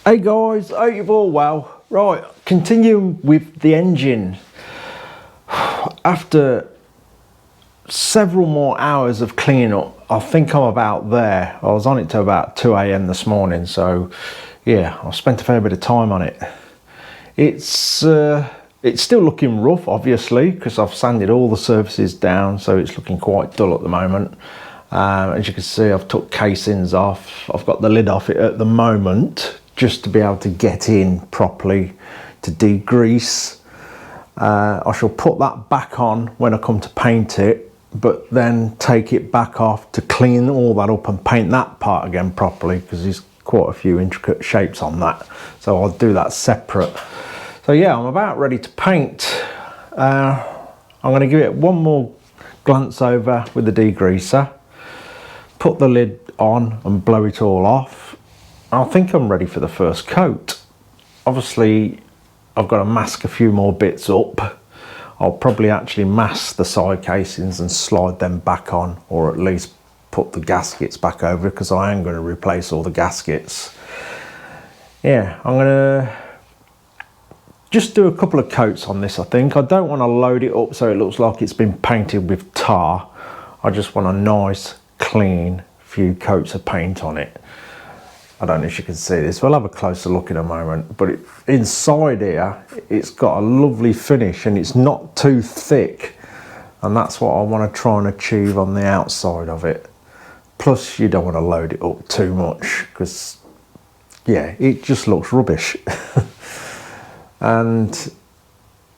Hey guys, hope you're all well. Right, continuing with the engine. After several more hours of cleaning up, I think I'm about there. I was on it till about 2 a.m. this morning, so yeah, I spent a fair bit of time on it. It's still looking rough, obviously, because I've sanded all the surfaces down, so it's looking quite dull at the moment. As you can see, I've took casings off. I've got the lid off it at the moment, just to be able to get in properly to degrease. I shall put that back on when I come to paint it, but then take it back off to clean all that up and paint that part again properly, because there's quite a few intricate shapes on that, so I'll do that separate. So yeah, I'm about ready to paint. I'm going to give it one more glance over with the degreaser, put the lid on and blow it all off. I think I'm ready for the first coat. Obviously I've got to mask a few more bits up. I'll probably actually mask the side casings and slide them back on, or at least put the gaskets back over, because I am going to replace all the gaskets. Yeah, I'm going to just do a couple of coats on this. I think I don't want to load it up so it looks like it's been painted with tar. I just want a nice clean few coats of paint on it. I don't know if you can see this. We'll have a closer look in a moment, but inside here it's got a lovely finish and it's not too thick, and that's what I want to try and achieve on the outside of it. Plus you don't want to load it up too much, because yeah, it just looks rubbish. And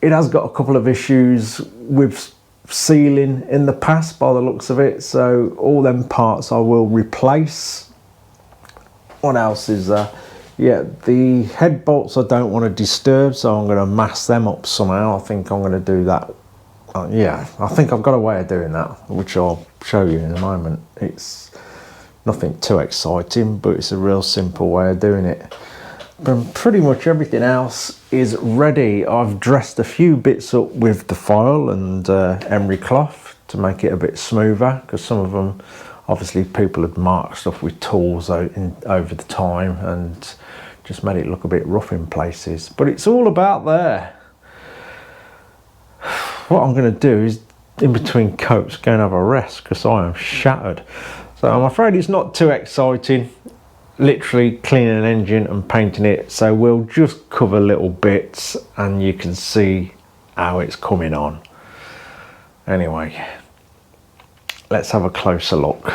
it has got a couple of issues with sealing in the past by the looks of it, so all them parts I will replace. What else is there? Yeah, the head bolts I don't want to disturb, so I'm going to mask them up somehow. I think I'm going to do that. Yeah, I think I've got a way of doing that, which I'll show you in a moment. It's nothing too exciting, but it's a real simple way of doing it. But pretty much everything else is ready. I've dressed a few bits up with the file and emery cloth to make it a bit smoother, because some of them, obviously people had marked stuff with tools over the time and just made it look a bit rough in places. But it's all about there. What I'm going to do is, in between coats, go and have a rest, because I am shattered. So I'm afraid it's not too exciting. Literally cleaning an engine and painting it, so we'll just cover little bits and you can see how it's coming on. Anyway, let's have a closer look.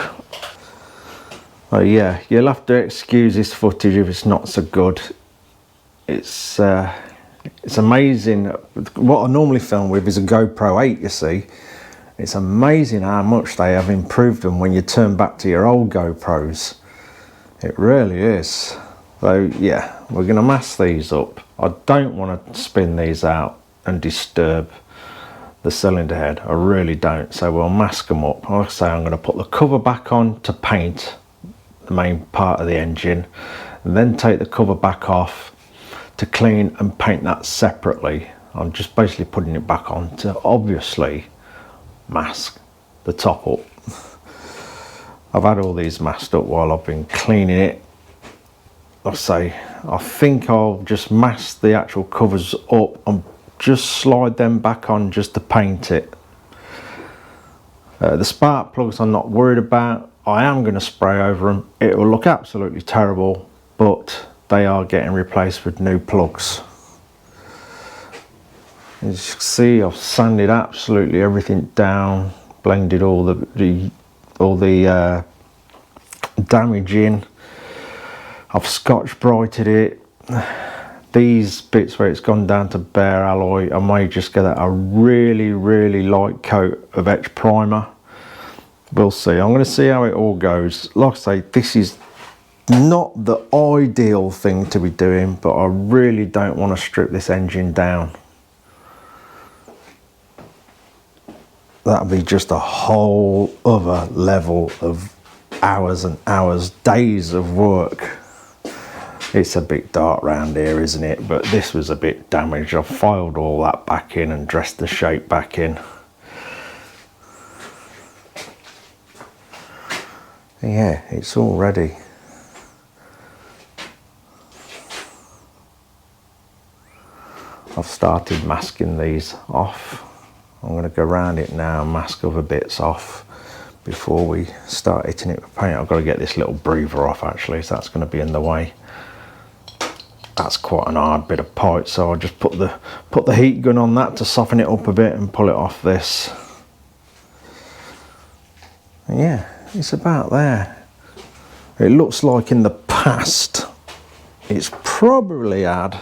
Oh yeah, you'll have to excuse this footage if it's not so good. It's amazing. What I normally film with is a GoPro 8, you see. It's amazing how much they have improved them when you turn back to your old GoPros. It really is. So yeah, we're going to mask these up. I don't want to spin these out and disturb the cylinder head. I really don't. So we'll mask them up. Like I say, I'm going to put the cover back on to paint the main part of the engine, and then take the cover back off to clean and paint that separately. I'm just basically putting it back on to obviously mask the top up. I've had all these masked up while I've been cleaning it. Like I say, I think I'll just mask the actual covers up and just slide them back on just to paint it. The spark plugs I'm not worried about. I am going to spray over them. It will look absolutely terrible, but they are getting replaced with new plugs. As you can see, I've sanded absolutely everything down, blended all the damage in. I've scotch brighted it. These bits where it's gone down to bare alloy, I may just get a really light coat of etch primer. We'll see. I'm going to see how it all goes. Like I say, this is not the ideal thing to be doing, but I really don't want to strip this engine down. That'll be just a whole other level of hours and hours, days of work. It's a bit dark round here, isn't it? But this was a bit damaged. I've filed all that back in and dressed the shape back in. Yeah, it's all ready. I've started masking these off. I'm going to go around it now and mask other bits off before we start hitting it with paint. I've got to get this little breather off actually, so that's going to be in the way. That's quite an hard bit of pipe, so I'll just put the heat gun on that to soften it up a bit and pull it off this. And yeah, it's about there. It looks like in the past it's probably had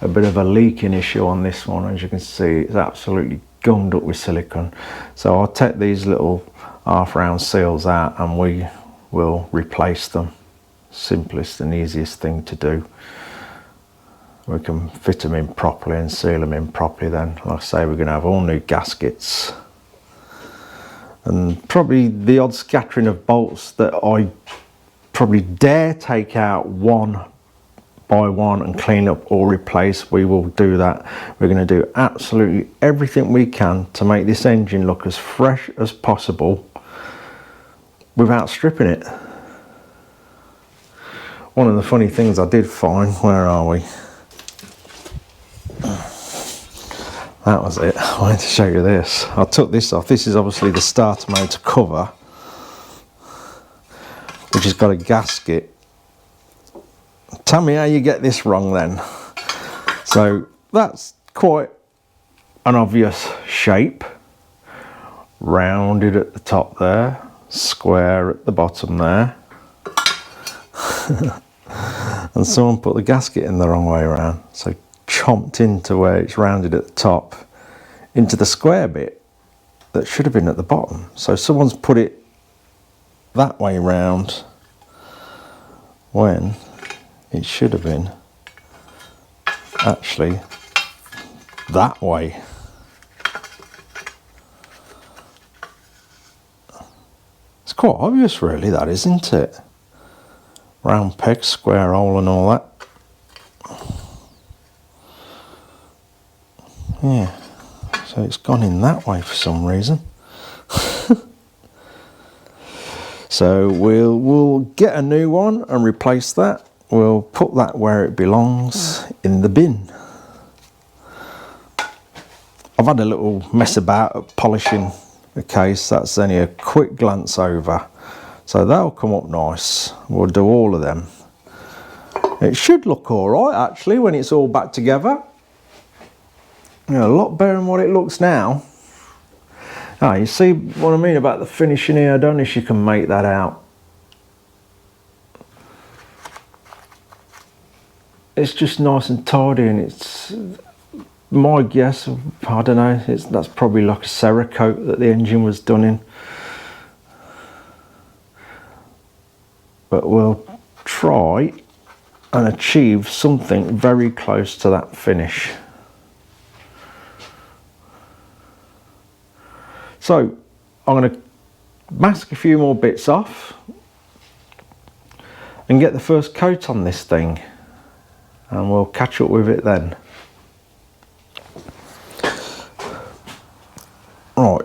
a bit of a leaking issue on this one. As you can see, it's absolutely gummed up with silicone. So I'll take these little half round seals out and we will replace them. Simplest and easiest thing to do. We can fit them in properly and seal them in properly then. Like I say, we're going to have all new gaskets. And probably the odd scattering of bolts that I probably dare take out one by one and clean up or replace, we will do that. We're going to do absolutely everything we can to make this engine look as fresh as possible without stripping it. One of the funny things I did find, where are we? That was it. I wanted to show you this. I took this off. This is obviously the starter motor cover, which has got a gasket. Tell me how you get this wrong then. So that's quite an obvious shape. Rounded at the top there, square at the bottom there. And someone put the gasket in the wrong way around. So chomped into where it's rounded at the top into the square bit that should have been at the bottom. So someone's put it that way round when it should have been actually that way. It's quite obvious really, that, isn't it? Round peg, square hole and all that. Yeah, so it's gone in that way for some reason. So we'll get a new one and replace that. We'll put that where it belongs, in the bin. I've had a little mess about at polishing the case. That's only a quick glance over. So that'll come up nice. We'll do all of them. It should look all right actually when it's all back together. Yeah, a lot better than what it looks now. Ah, you see what I mean about the finishing here? I don't know if you can make that out. It's just nice and tidy, and it's my guess, I don't know, that's probably like a Cerakote that the engine was done in. But we'll try and achieve something very close to that finish. So I'm going to mask a few more bits off and get the first coat on this thing, and we'll catch up with it then. Right,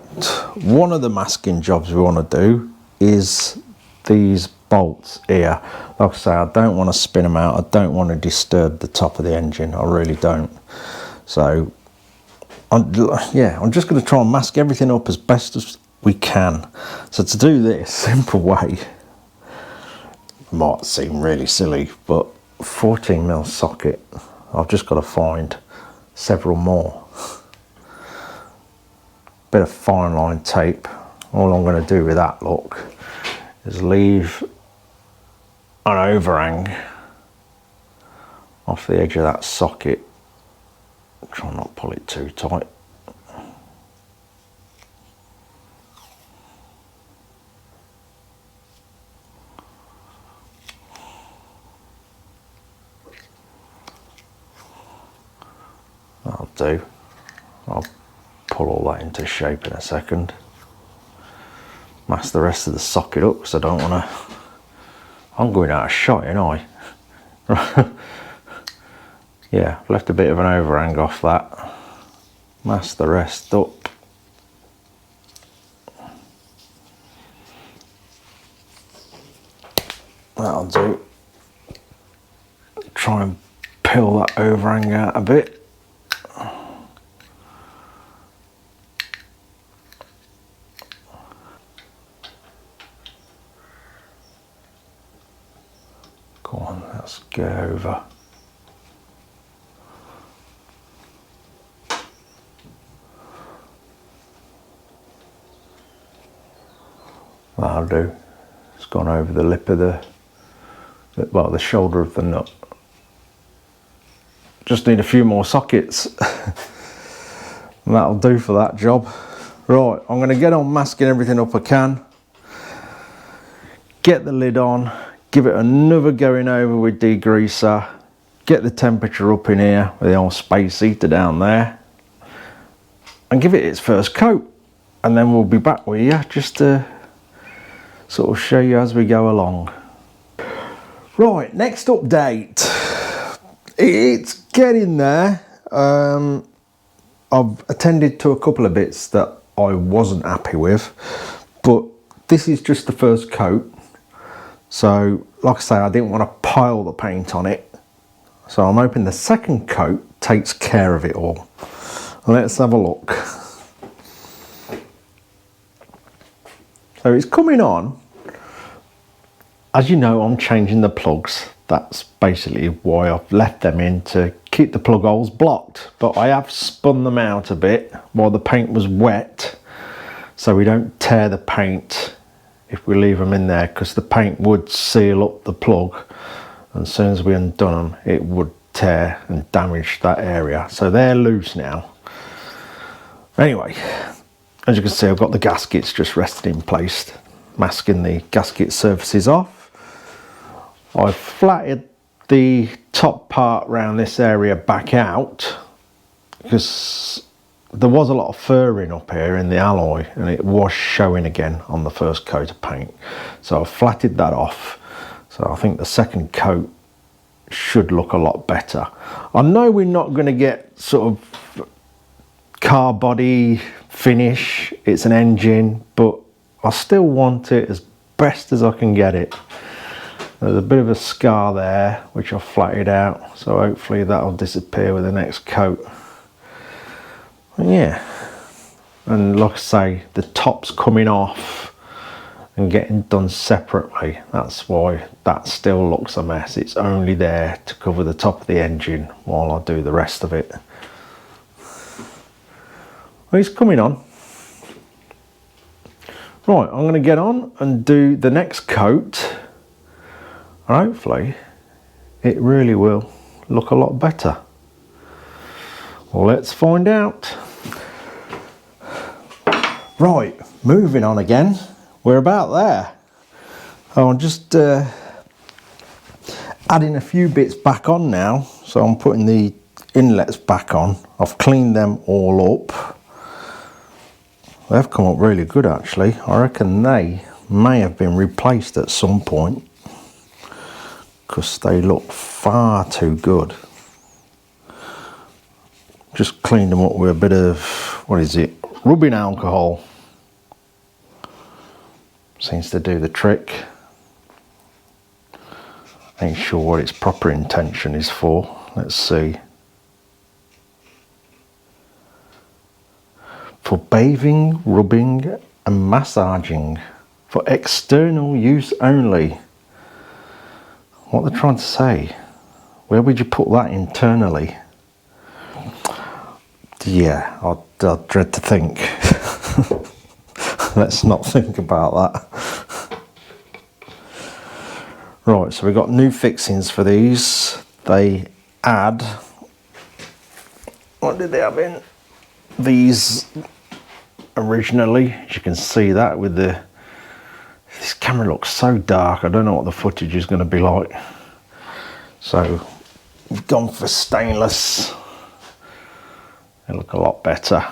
one of the masking jobs we want to do is these bolts here. Like I say, I don't want to spin them out. I don't want to disturb the top of the engine. I really don't. So I'm just going to try and mask everything up as best as we can. So to do this, simple way, might seem really silly, but 14mm socket, I've just got to find several more. Bit of fine line tape. All I'm going to do with that, look, is leave an overhang off the edge of that socket. Try not to pull it too tight. That'll do. I'll pull all that into shape in a second. Mask the rest of the socket up because I don't want to. I'm going out of shot, ain't I? Yeah, left a bit of an overhang off that. Mask the rest up. That'll do. Try and peel that overhang out a bit. over. That'll do. It's gone over the lip of the shoulder of the nut. Just need a few more sockets. And that'll do for that job. Right, I'm going to get on masking everything up I can. Get the lid on. Give it another going over with degreaser. Get the temperature up in here with the old space heater down there. And give it its first coat. And then we'll be back with you just to sort of show you as we go along. Right, next update. It's getting there. I've attended to a couple of bits that I wasn't happy with, but this is just the first coat. So, like I say, I didn't want to pile the paint on it. So I'm hoping the second coat takes care of it all. Let's have a look. So it's coming on. As you know, I'm changing the plugs. That's basically why I've left them in, to keep the plug holes blocked. But I have spun them out a bit while the paint was wet, so we don't tear the paint if we leave them in there, because the paint would seal up the plug, and as soon as we undone them it would tear and damage that area. So they're loose now. Anyway, as you can see, I've got the gaskets just resting in place, masking the gasket surfaces off. I've flatted the top part around this area back out because there was a lot of furring up here in the alloy and it was showing again on the first coat of paint. So I've flatted that off. So I think the second coat should look a lot better. I know we're not going to get sort of car body finish. It's an engine, but I still want it as best as I can get it. There's a bit of a scar there which I've flatted out, so hopefully that'll disappear with the next coat. And yeah, and like I say, the top's coming off and getting done separately. That's why that still looks a mess. It's only there to cover the top of the engine while I do the rest of it. Well, it's coming on. Right, I'm going to get on and do the next coat. Hopefully it really will look a lot better. Well, let's find out. Right, moving on again. We're about there. I'm just adding a few bits back on now. So I'm putting the inlets back on. I've cleaned them all up. They've come up really good actually. I reckon they may have been replaced at some point, because they look far too good. Just cleaned them up with a bit of, what is it, rubbing alcohol. Seems to do the trick. Ain't sure what its proper intention is for. Let's see. For bathing, rubbing and massaging. For external use only. What they're trying to say? Where would you put that internally? Yeah, I'd dread to think. Let's not think about that. Right, so we've got new fixings for these. They add, what did they have in these originally? As you can see that with the, this camera looks so dark, I don't know what the footage is going to be like. So we've gone for stainless. It'll look a lot better.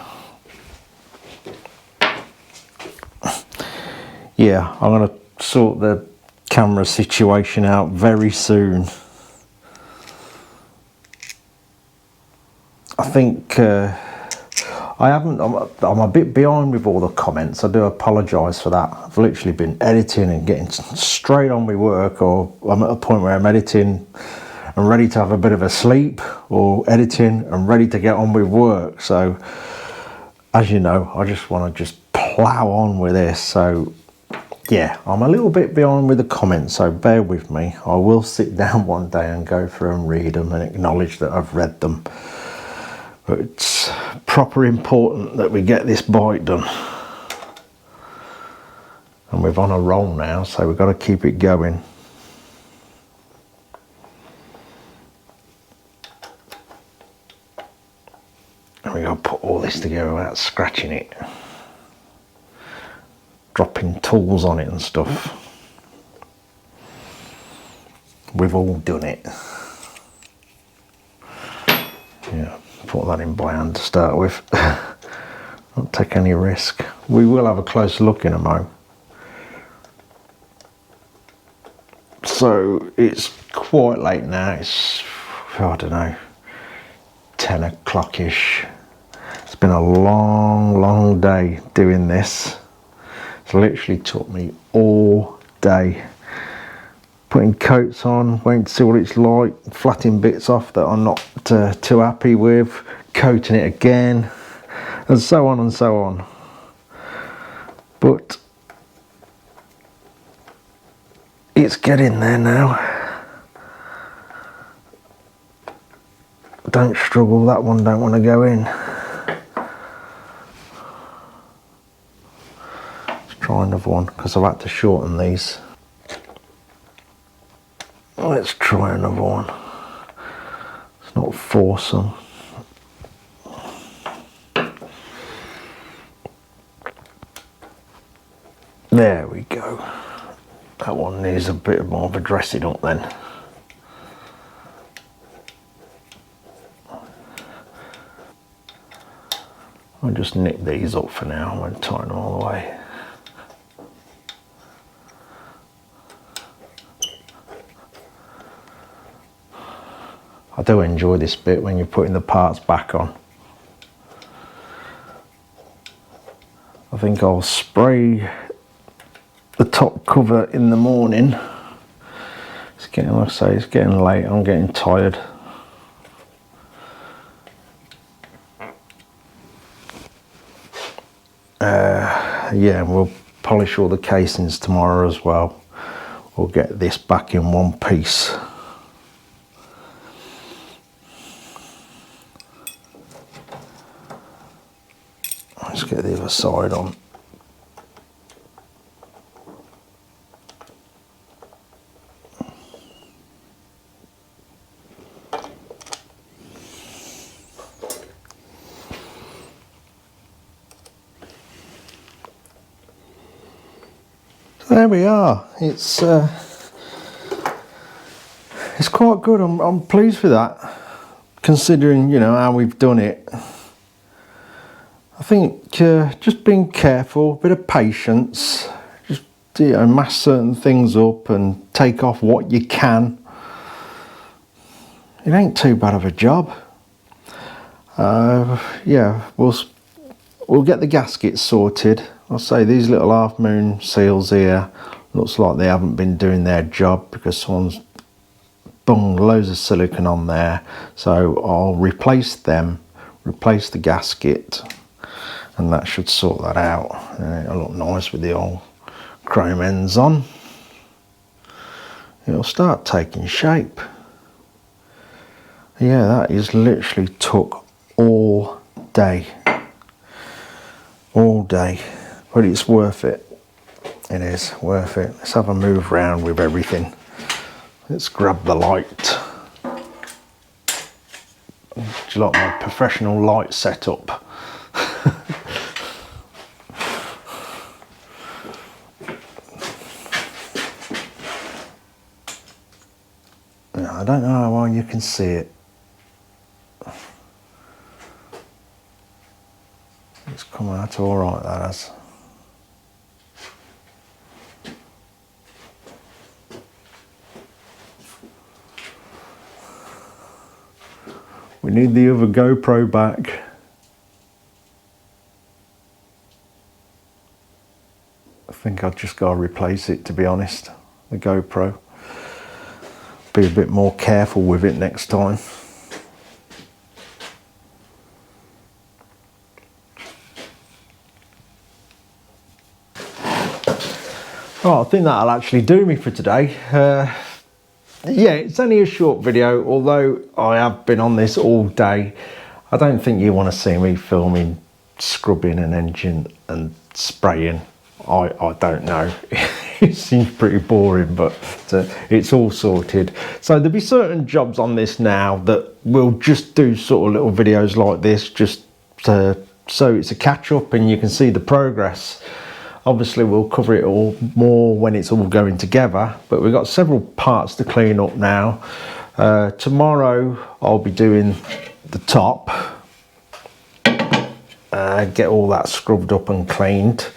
Yeah, I'm going to sort the camera situation out very soon. I think I'm a bit behind with all the comments. I do apologise for that. I've literally been editing and getting straight on with work, or I'm at a point where I'm editing and ready to have a bit of a sleep, or editing and ready to get on with work. So as you know, I just want to just plow on with this. So yeah, I'm a little bit behind with the comments, so bear with me. I will sit down one day and go through and read them and acknowledge that I've read them. But it's proper important that we get this bike done. And we're on a roll now, so we've got to keep it going. And we've got to put all this together without scratching it. Dropping tools on it and stuff. We've all done it. Yeah, put that in by hand to start with. Don't take any risk. We will have a closer look in a moment. So it's quite late now. It's, I don't know, 10 o'clock-ish. It's been a long day doing this. It's literally took me all day. Putting coats on, waiting to see what it's like, flattening bits off that I'm not too happy with, coating it again, and so on and so on. But it's getting there now. Don't struggle, that one don't want to go in. Let's try another one, because I've had to shorten these. Let's try another one. It's not foursome. There we go. That one needs a bit more of a dressing up then. I'll just nip these up for now. I won't tighten them all the way. I do enjoy this bit when you're putting the parts back on. I think I'll spray the top cover in the morning. It's getting, like I say, it's getting late. I'm getting tired. Yeah, we'll polish all the casings tomorrow as well. We'll get this back in one piece. Let's get the other side on. So there we are. It's quite good. I'm pleased with that, considering, you know, how we've done it. I think just being careful, a bit of patience, just, you know, mash certain things up and take off what you can. It ain't too bad of a job. Yeah, we'll get the gaskets sorted. I'll say these little half moon seals here, looks like they haven't been doing their job because someone's bunged loads of silicone on there. So I'll replace them, replace the gasket, and that should sort that out. It'll look nice with the old chrome ends on. It'll start taking shape. Yeah, that is literally took all day. All day. But it's worth it. It is worth it. Let's have a move round with everything. Let's grab the light. Do you like my professional light setup? I don't know how well you can see it. It's come out all right, that has. We need the other GoPro back. I think I've just got to replace it, to be honest, the GoPro. Be a bit more careful with it next time. Oh, I think that'll actually do me for today. Yeah, it's only a short video, although I have been on this all day. I don't think you want to see me filming scrubbing an engine and spraying. I don't know. It seems pretty boring, but it's all sorted. So there'll be certain jobs on this now that we'll just do sort of little videos like this, just so it's a catch up and you can see the progress. Obviously we'll cover it all more when it's all going together, but we've got several parts to clean up now. Tomorrow I'll be doing the top, get all that scrubbed up and cleaned,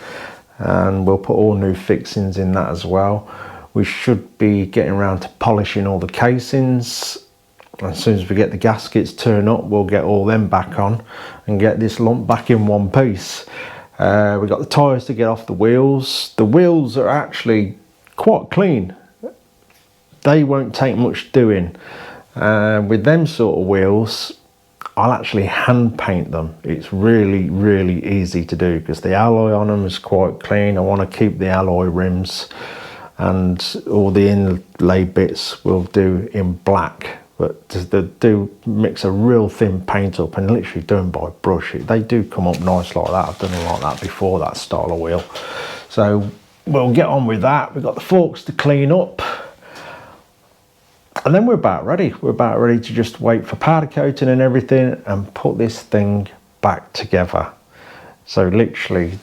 and we'll put all new fixings in that as well. We should be getting around to polishing all the casings. As soon as we get the gaskets turned up, we'll get all them back on and get this lump back in one piece. We've got the tyres to get off the wheels. The wheels are actually quite clean. They won't take much doing. With them sort of wheels, I'll actually hand paint them. It's really, really easy to do because the alloy on them is quite clean. I want to keep the alloy rims, and all the inlay bits we'll do in black. But they do mix a real thin paint up and literally do them by brush. They do come up nice like that. I've done them like that before, that style of wheel. So we'll get on with that. We've got the forks to clean up. And then we're about ready. We're about ready to just wait for powder coating and everything and put this thing back together. So literally,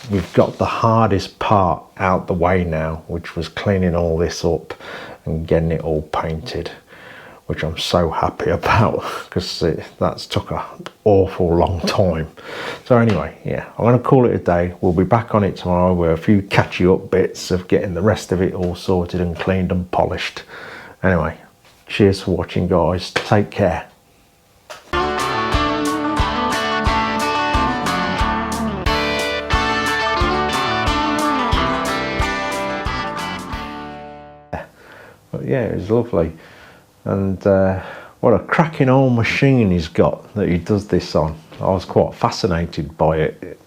we've got the hardest part out the way now, which was cleaning all this up and getting it all painted, which I'm so happy about because that's took an awful long time. So anyway, yeah, I'm going to call it a day. We'll be back on it tomorrow with a few catchy up bits of getting the rest of it all sorted and cleaned and polished. Anyway, cheers for watching, guys. Take care. But yeah, it was lovely. And what a cracking old machine he's got that he does this on. I was quite fascinated by it.